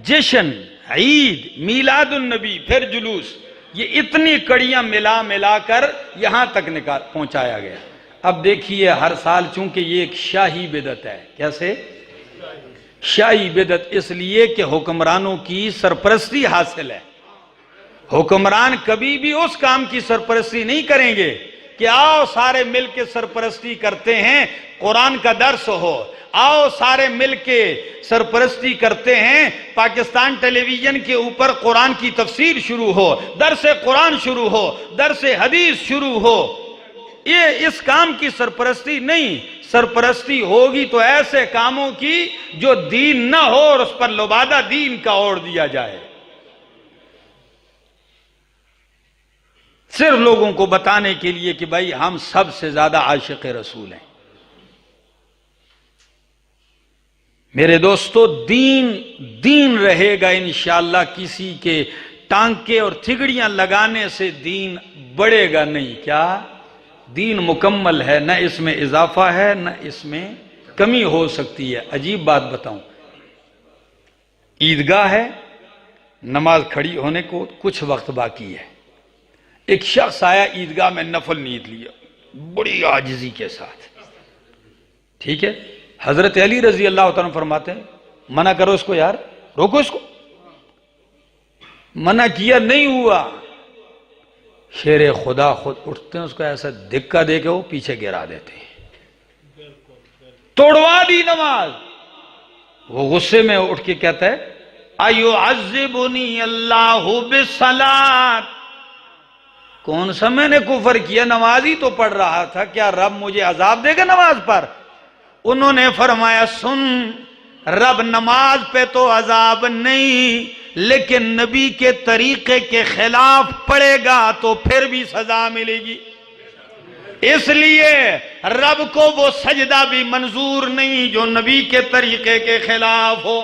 جشن، عید، میلاد النبی، پھر جلوس، یہ اتنی کڑیاں ملا کر یہاں تک پہنچایا گیا. اب دیکھیے ہر سال، چونکہ یہ ایک شاہی بدعت ہے. کیسے شاہی بدعت؟ اس لیے کہ حکمرانوں کی سرپرستی حاصل ہے. حکمران کبھی بھی اس کام کی سرپرستی نہیں کریں گے کہ آؤ سارے مل کے سرپرستی کرتے ہیں، قرآن کا درس ہو، آؤ سارے مل کے سرپرستی کرتے ہیں، پاکستان ٹیلی ویژن کے اوپر قرآن کی تفسیر شروع ہو، درس قرآن شروع ہو، درس حدیث شروع ہو. یہ اس کام کی سرپرستی نہیں. سرپرستی ہوگی تو ایسے کاموں کی جو دین نہ ہو اور اس پر لبادہ دین کا اوڑھ دیا جائے. صرف لوگوں کو بتانے کے لیے کہ بھائی ہم سب سے زیادہ عاشق رسول ہیں. میرے دوستو، دین رہے گا انشاءاللہ. کسی کے ٹانکے اور تھگڑیاں لگانے سے دین بڑھے گا نہیں. کیا دین مکمل ہے، نہ اس میں اضافہ ہے نہ اس میں کمی ہو سکتی ہے. عجیب بات بتاؤں، عیدگاہ ہے، نماز کھڑی ہونے کو کچھ وقت باقی ہے. ایک شخص آیا عیدگاہ میں، نفل نیت لیا بڑی عاجزی کے ساتھ. ٹھیک ہے، حضرت علی رضی اللہ تعالیٰ فرماتے ہیں منع کرو اس کو، یار روکو اس کو. منع کیا، نہیں ہوا. شیر خدا خود اٹھتے ہیں، اس کو ایسا دھکا دے کے وہ پیچھے گرا دیتے ہیں. توڑوا دی نماز. وہ غصے میں اٹھ کے کہتا ہے ایعذبنی اللہ بالصلاۃ. کون سا میں نے کفر کیا؟ نماز ہی تو پڑھ رہا تھا. کیا رب مجھے عذاب دے گا نماز پر؟ انہوں نے فرمایا سن، رب نماز پہ تو عذاب نہیں، لیکن نبی کے طریقے کے خلاف پڑے گا تو پھر بھی سزا ملے گی. اس لیے رب کو وہ سجدہ بھی منظور نہیں جو نبی کے طریقے کے خلاف ہو.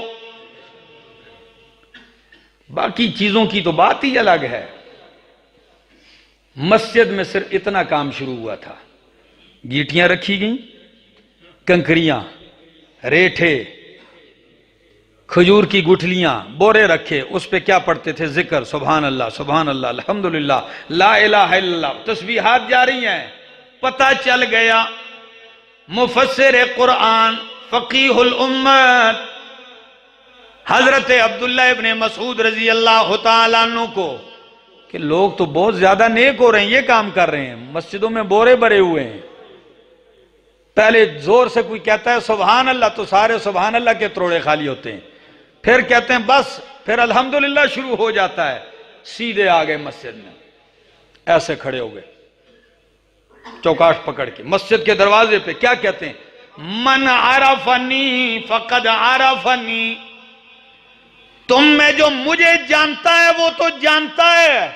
باقی چیزوں کی تو بات ہی الگ ہے. مسجد میں صرف اتنا کام شروع ہوا تھا. گیٹیاں رکھی گئیں، کنکریاں، ریٹھے، کھجور کی گٹھلیاں، بورے رکھے. اس پہ کیا پڑھتے تھے؟ ذکر، سبحان اللہ، سبحان اللہ، الحمدللہ، لا الہ الا اللہ، تسبیحات جاری ہیں. پتہ چل گیا مفسر قرآن، فقیہ الامت حضرت عبداللہ ابن مسعود رضی اللہ تعالیٰ عنہ کو کہ لوگ تو بہت زیادہ نیک ہو رہے ہیں، یہ کام کر رہے ہیں، مسجدوں میں بورے بھرے ہوئے ہیں. پہلے زور سے کوئی کہتا ہے سبحان اللہ تو سارے سبحان اللہ کے تروڑے خالی ہوتے ہیں. پھر کہتے ہیں بس، پھر الحمدللہ شروع ہو جاتا ہے. سیدھے آ گئے مسجد میں، ایسے کھڑے ہو گئے چوکاش پکڑ کے مسجد کے دروازے پہ. کیا کہتے ہیں؟ من عرفنی فقد عرفنی. تم میں جو مجھے جانتا ہے وہ تو جانتا ہے،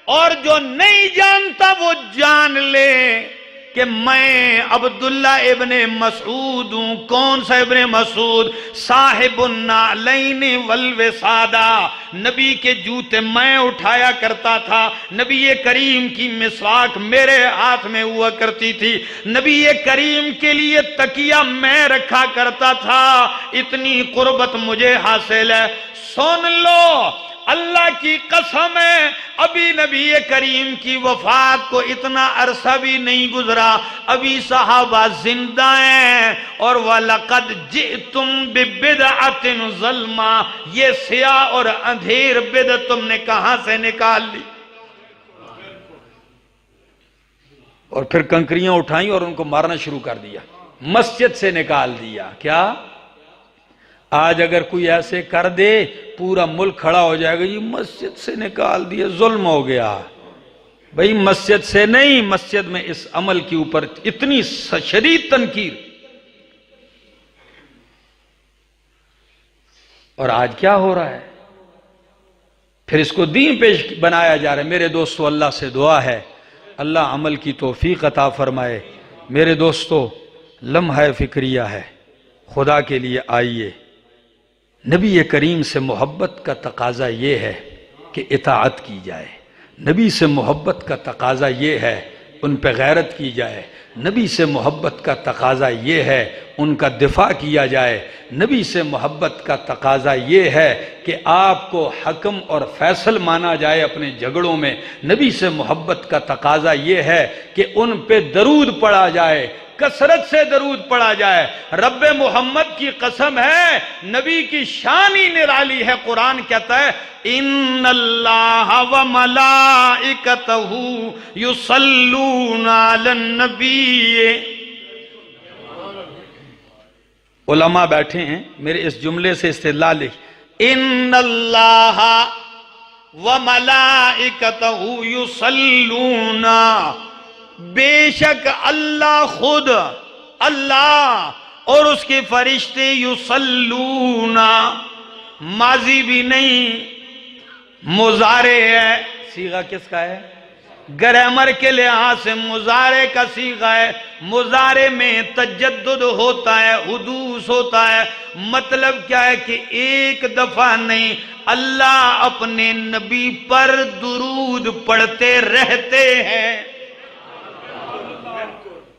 اور جو نہیں جانتا وہ جان لے کہ میں عبداللہ ابن مسعود ہوں. کون سا ابن مسعود؟ صاحب النعلین والوسادہ. نبی کے جوتے میں اٹھایا کرتا تھا، نبی کریم کی مسواک میرے ہاتھ میں ہوا کرتی تھی، نبی کریم کے لیے تکیہ میں رکھا کرتا تھا. اتنی قربت مجھے حاصل ہے. سن لو، اللہ کی قسم ہے، ابھی نبی کریم کی وفات کو اتنا عرصہ بھی نہیں گزرا، ابھی صحابہ زندہ ہیں. اور وَلَقَدْ جِئْتُمْ بِبِدْعَةٍ ظَلْمَةٍ. یہ سیاہ اور اندھیر بدعت تم نے کہاں سے نکال لی؟ اور پھر کنکریاں اٹھائیں اور ان کو مارنا شروع کر دیا، مسجد سے نکال دیا. کیا آج اگر کوئی ایسے کر دے پورا ملک کھڑا ہو جائے گا، یہ مسجد سے نکال دیا، ظلم ہو گیا. بھئی مسجد سے نہیں، مسجد میں اس عمل کے اوپر اتنی شدید تنکیر. اور آج کیا ہو رہا ہے؟ پھر اس کو دین پیش بنایا جا رہا ہے. میرے دوستو، اللہ سے دعا ہے اللہ عمل کی توفیق عطا فرمائے. میرے دوستو، لمحہ فکریہ ہے، خدا کے لیے آئیے. نبی کریم سے محبت کا تقاضا یہ ہے کہ اطاعت کی جائے. نبی سے محبت کا تقاضا یہ ہے ان پہ غیرت کی جائے، نبی سے محبت کا تقاضا یہ ہے ان کا دفاع کیا جائے، نبی سے محبت کا تقاضا یہ ہے کہ آپ کو حکم اور فیصل مانا جائے اپنے جھگڑوں میں، نبی سے محبت کا تقاضا یہ ہے کہ ان پہ درود پڑھا جائے، کثرت سے درود پڑھا جائے۔ رب محمد کی قسم ہے، نبی کی شان ہی نرالی ہے۔ قرآن کہتا ہے ان اللہ و ملائکتہ یصلون علی النبی۔ علماء بیٹھے ہیں، میرے اس جملے سے استدلال لکھ، ان اللہ و ملائکتہ یصلون، بے شک اللہ خود، اللہ اور اس کے فرشتے، یصلون ماضی بھی نہیں، مضارع ہے، صیغہ کس کا ہے؟ گرامر کے لحاظ سے مضارع کا صیغہ ہے۔ مضارع میں تجدد ہوتا ہے، حدوث ہوتا ہے۔ مطلب کیا ہے کہ ایک دفعہ نہیں، اللہ اپنے نبی پر درود پڑھتے رہتے ہیں۔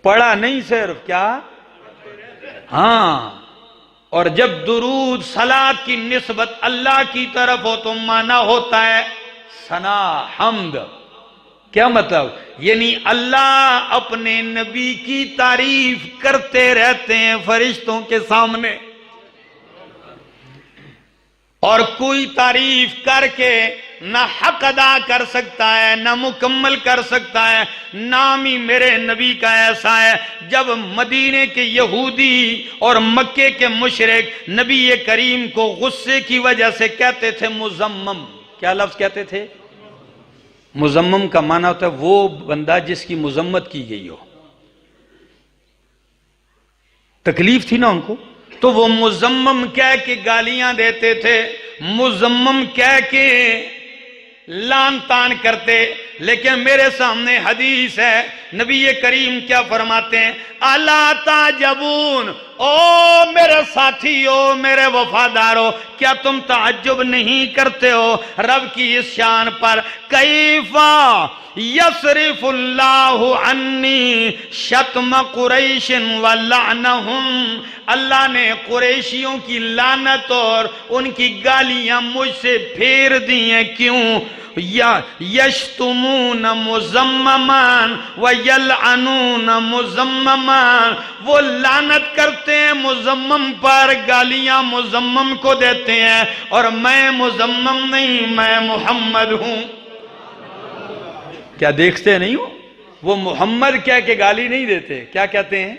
پڑھا نہیں صرف، کیا؟ ہاں، اور جب درود صلات کی نسبت اللہ کی طرف ہو تو معنی ہوتا ہے ثنا، حمد۔ کیا مطلب؟ یعنی اللہ اپنے نبی کی تعریف کرتے رہتے ہیں فرشتوں کے سامنے، اور کوئی تعریف کر کے نہ حق ادا کر سکتا ہے نہ مکمل کر سکتا ہے۔ نام ہی میرے نبی کا ایسا ہے، جب مدینے کے یہودی اور مکے کے مشرک نبی کریم کو غصے کی وجہ سے کہتے تھے مزمم۔ کیا لفظ کہتے تھے؟ مزمم کا معنی ہوتا ہے وہ بندہ جس کی مذمت کی گئی ہو، تکلیف تھی نا ان کو، تو وہ مزمم کہہ کے گالیاں دیتے تھے، مزمم کہہ کے لان تان کرتے۔ لیکن میرے سامنے حدیث ہے، نبی کریم کیا فرماتے ہیں؟ الا تعجبون، او میرے ساتھیو، میرے وفادارو، کیا تم تعجب نہیں کرتے ہو رب کی اس شان پر؟ کیفا یصرف اللہ عنی شتم قریش ولعنہم، اللہ نے قریشیوں کی لعنت اور ان کی گالیاں مجھ سے پھیر دی ہیں، کیوں؟ یشتمون مزممان ویلعنون مزممان، وہ لعنت کرتے ہیں مزمم پر، گالیاں مزمم کو دیتے ہیں، اور میں مزمم نہیں، میں محمد ہوں۔ کیا دیکھتے نہیں ہو؟ وہ محمد کہہ کے گالی نہیں دیتے، کیا کہتے ہیں؟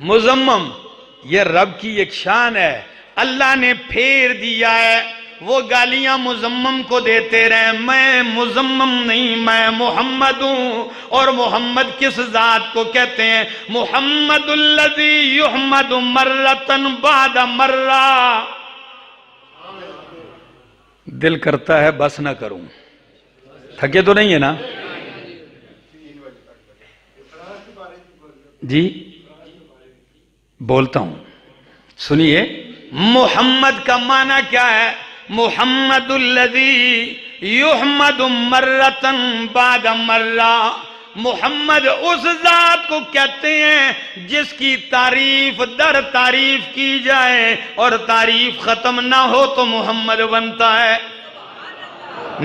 مزمم۔ یہ رب کی ایک شان ہے، اللہ نے پھیر دیا ہے، وہ گالیاں مزمم کو دیتے رہے، میں مزمم نہیں، میں محمد ہوں۔ اور محمد کس ذات کو کہتے ہیں؟ محمد الذی یحمد مرتن بعد مرہ۔ دل کرتا ہے بس نہ کروں، تھکے تو نہیں ہے نا؟ جی بولتا ہوں، سنیے، محمد کا معنی کیا ہے؟ محمد الذی یحمد مرتن بعد مرہ، محمد اس ذات کو کہتے ہیں جس کی تعریف در تعریف کی جائے اور تعریف ختم نہ ہو تو محمد بنتا ہے۔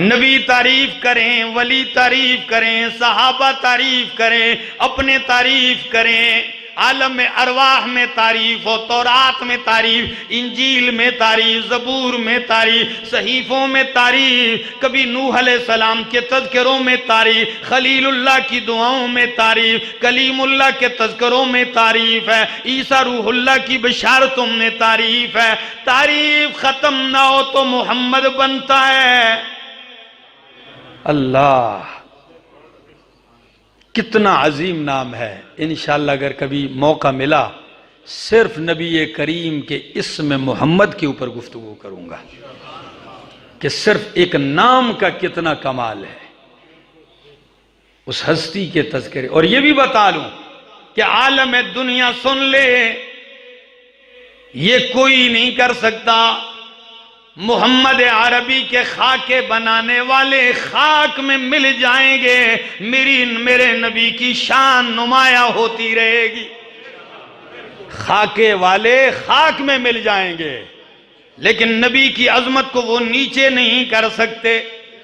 نبی تعریف کریں، ولی تعریف کریں، صحابہ تعریف کریں، اپنے تعریف کریں، عالم ارواح میں تعریف ہو، تورات میں تعریف، انجیل میں تعریف، زبور میں تعریف، صحیفوں میں تعریف، کبھی نوح علیہ السلام کے تذکروں میں تعریف، خلیل اللہ کی دعاؤں میں تعریف، کلیم اللہ کے تذکروں میں تعریف ہے، عیسیٰ روح اللہ کی بشارتوں میں تعریف ہے۔ تعریف ختم نہ ہو تو محمد بنتا ہے۔ اللہ کتنا عظیم نام ہے۔ انشاءاللہ اگر کبھی موقع ملا صرف نبی کریم کے اسم محمد کے اوپر گفتگو کروں گا کہ صرف ایک نام کا کتنا کمال ہے، اس ہستی کے تذکرے۔ اور یہ بھی بتا لوں کہ عالم دنیا سن لے، یہ کوئی نہیں کر سکتا محمد عربی کے خاکے بنانے والے خاک میں مل جائیں گے، میرے نبی کی شان نمایاں ہوتی رہے گی۔ خاکے والے خاک میں مل جائیں گے، لیکن نبی کی عظمت کو وہ نیچے نہیں کر سکتے۔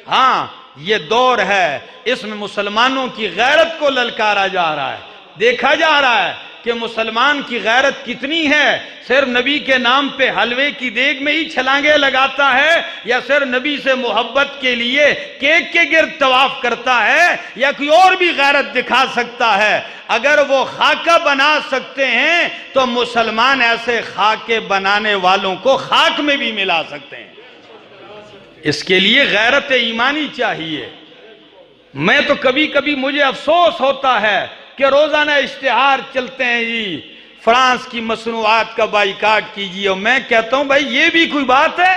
ہاں یہ دور ہے، اس میں مسلمانوں کی غیرت کو للکارا جا رہا ہے، دیکھا جا رہا ہے کہ مسلمان کی غیرت کتنی ہے۔ صرف نبی کے نام پہ حلوے کی دیگ میں ہی چھلانگے لگاتا ہے، یا صرف نبی سے محبت کے لیے کیک کے گرد طواف کرتا ہے، یا کوئی اور بھی غیرت دکھا سکتا ہے؟ اگر وہ خاکہ بنا سکتے ہیں تو مسلمان ایسے خاکے بنانے والوں کو خاک میں بھی ملا سکتے ہیں۔ اس کے لیے غیرت ایمانی چاہیے۔ میں تو کبھی کبھی مجھے افسوس ہوتا ہے کہ روزانہ اشتہار چلتے ہیں، جی فرانس کی مصنوعات کا بائیکاٹ کیجیے، اور میں کہتا ہوں بھائی یہ بھی کوئی بات ہے؟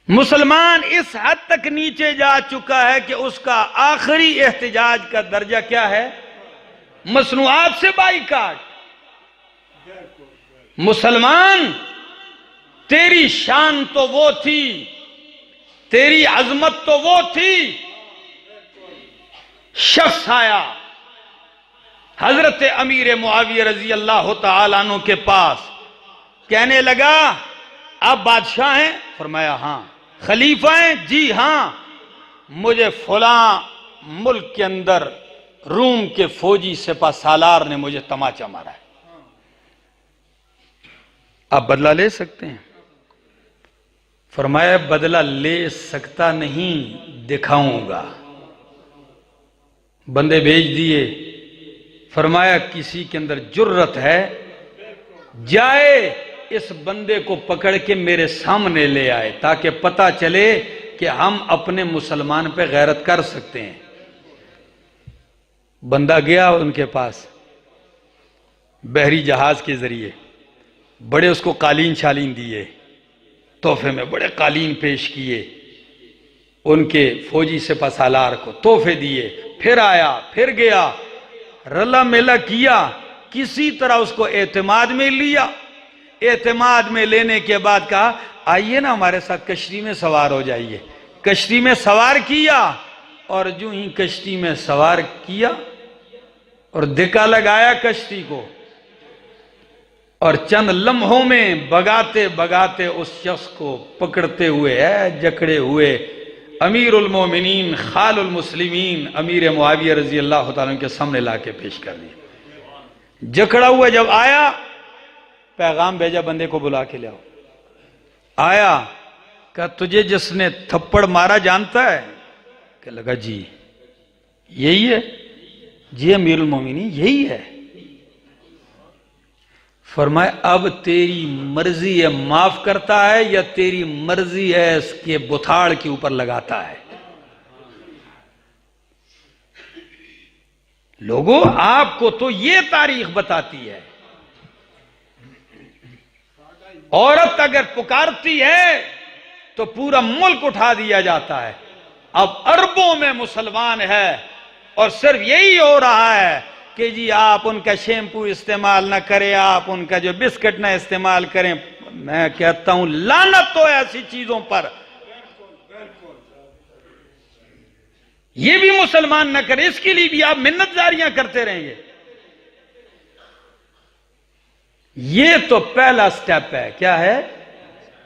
مسلمان اس حد تک نیچے جا چکا ہے کہ اس کا آخری احتجاج کا درجہ کیا ہے؟ مصنوعات سے بائیکاٹ۔ مسلمان تیری شان تو وہ تھی، تیری عظمت تو وہ تھی، شخص آیا حضرت امیر معاویہ رضی اللہ تعالیٰ عنہ کے پاس، کہنے لگا آپ بادشاہ ہیں؟ فرمایا ہاں۔ خلیفہ ہیں؟ جی ہاں۔ مجھے فلاں ملک کے اندر روم کے فوجی سپہ سالار نے مجھے تماچا مارا ہے، آپ بدلہ لے سکتے ہیں؟ فرمایا بدلہ لے سکتا نہیں، دکھاؤں گا۔ بندے بھیج دیے، فرمایا کسی کے اندر جرت ہے جائے اس بندے کو پکڑ کے میرے سامنے لے آئے، تاکہ پتہ چلے کہ ہم اپنے مسلمان پہ غیرت کر سکتے ہیں۔ بندہ گیا ان کے پاس بحری جہاز کے ذریعے، بڑے اس کو قالین شالین دیے، تحفے میں بڑے قالین پیش کیے، ان کے فوجی سپہ سالار کو تحفے دیے، پھر آیا، پھر گیا، رلا میلا کیا، کسی طرح اس کو اعتماد میں لیا۔ اعتماد میں لینے کے بعد کہا آئیے نا ہمارے ساتھ کشتی میں سوار ہو جائیے۔ کشتی میں سوار کیا، اور جو ہی کشتی میں سوار کیا اور دھکا لگایا کشتی کو، اور چند لمحوں میں بگاتے بگاتے اس شخص کو پکڑتے ہوئے جکڑے ہوئے امیر المومنین خال المسلمین امیر معاویہ رضی اللہ تعالیٰ کے سامنے لا کے پیش کر دیا۔ جکڑا ہوا جب آیا، پیغام بھیجا بندے کو بلا کے لاؤ۔ آیا، کہا تجھے جس نے تھپڑ مارا جانتا ہے؟ کہ لگا جی یہی ہے، جی امیر المومنین یہی ہے۔ فرمایا اب تیری مرضی ہے معاف کرتا ہے، یا تیری مرضی ہے اس کے بتھاڑ کے اوپر لگاتا ہے؟ لوگوں آپ کو تو یہ تاریخ بتاتی ہے، عورت اگر پکارتی ہے تو پورا ملک اٹھا دیا جاتا ہے۔ اب اربوں میں مسلمان ہے، اور صرف یہی ہو رہا ہے کہ جی آپ ان کا شیمپو استعمال نہ کریں، آپ ان کا جو بسکٹ نہ استعمال کریں۔ میں کہتا ہوں لعنت تو ایسی چیزوں پر، یہ بھی مسلمان نہ کرے، اس کے لیے بھی آپ منت زاریاں کرتے رہیں گے۔ یہ تو پہلا سٹیپ ہے، کیا ہے؟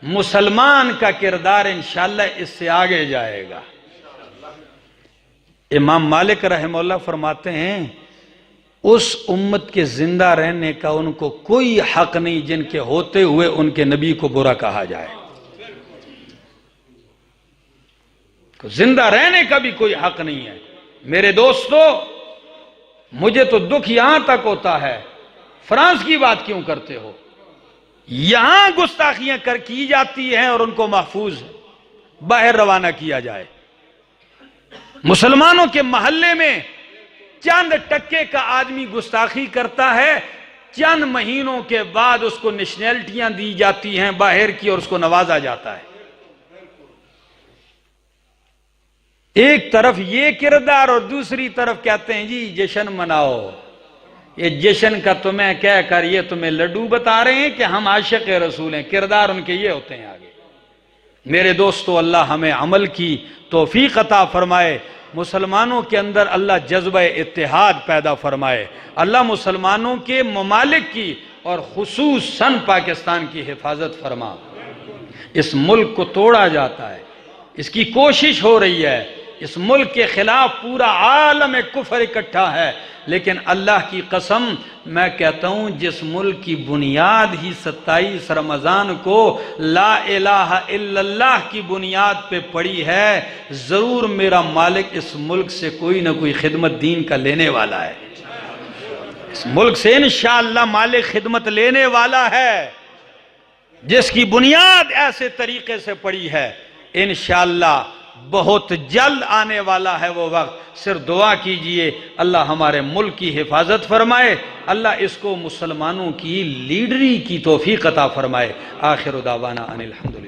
مسلمان کا کردار انشاءاللہ اس سے آگے جائے گا۔ امام مالک رحمہ اللہ فرماتے ہیں اس امت کے زندہ رہنے کا ان کو کوئی حق نہیں جن کے ہوتے ہوئے ان کے نبی کو برا کہا جائے۔ زندہ رہنے کا بھی کوئی حق نہیں ہے۔ میرے دوستو، مجھے تو دکھ یہاں تک ہوتا ہے، فرانس کی بات کیوں کرتے ہو؟ یہاں گستاخیاں کی جاتی ہیں اور ان کو محفوظ باہر روانہ کیا جائے۔ مسلمانوں کے محلے میں چند ٹکے کا آدمی گستاخی کرتا ہے، چند مہینوں کے بعد اس کو نیشنلٹیاں دی جاتی ہیں باہر کی، اور اس کو نوازا جاتا ہے۔ ایک طرف یہ کردار، اور دوسری طرف کہتے ہیں جی جشن مناؤ، یہ جشن کا تمہیں کہہ کر یہ تمہیں لڈو بتا رہے ہیں کہ ہم عاشق رسول ہیں، کردار ان کے یہ ہوتے ہیں آگے۔ میرے دوستو، اللہ ہمیں عمل کی توفیق عطا فرمائے، مسلمانوں کے اندر اللہ جذبہ اتحاد پیدا فرمائے، اللہ مسلمانوں کے ممالک کی اور خصوصاً پاکستان کی حفاظت فرما۔ اس ملک کو توڑا جاتا ہے، اس کی کوشش ہو رہی ہے، اس ملک کے خلاف پورا عالم کفر اکٹھا ہے، لیکن اللہ کی قسم میں کہتا ہوں جس ملک کی بنیاد ہی 27 رمضان کو لا الہ الا اللہ کی بنیاد پہ پڑی ہے، ضرور میرا مالک اس ملک سے کوئی نہ کوئی خدمت دین کا لینے والا ہے، اس ملک سے انشاءاللہ مالک خدمت لینے والا ہے، جس کی بنیاد ایسے طریقے سے پڑی ہے۔ انشاءاللہ بہت جلد آنے والا ہے وہ وقت، صرف دعا کیجئے اللہ ہمارے ملک کی حفاظت فرمائے، اللہ اس کو مسلمانوں کی لیڈری کی توفیق عطا فرمائے۔ آخر دعوانا ان الحمدللہ۔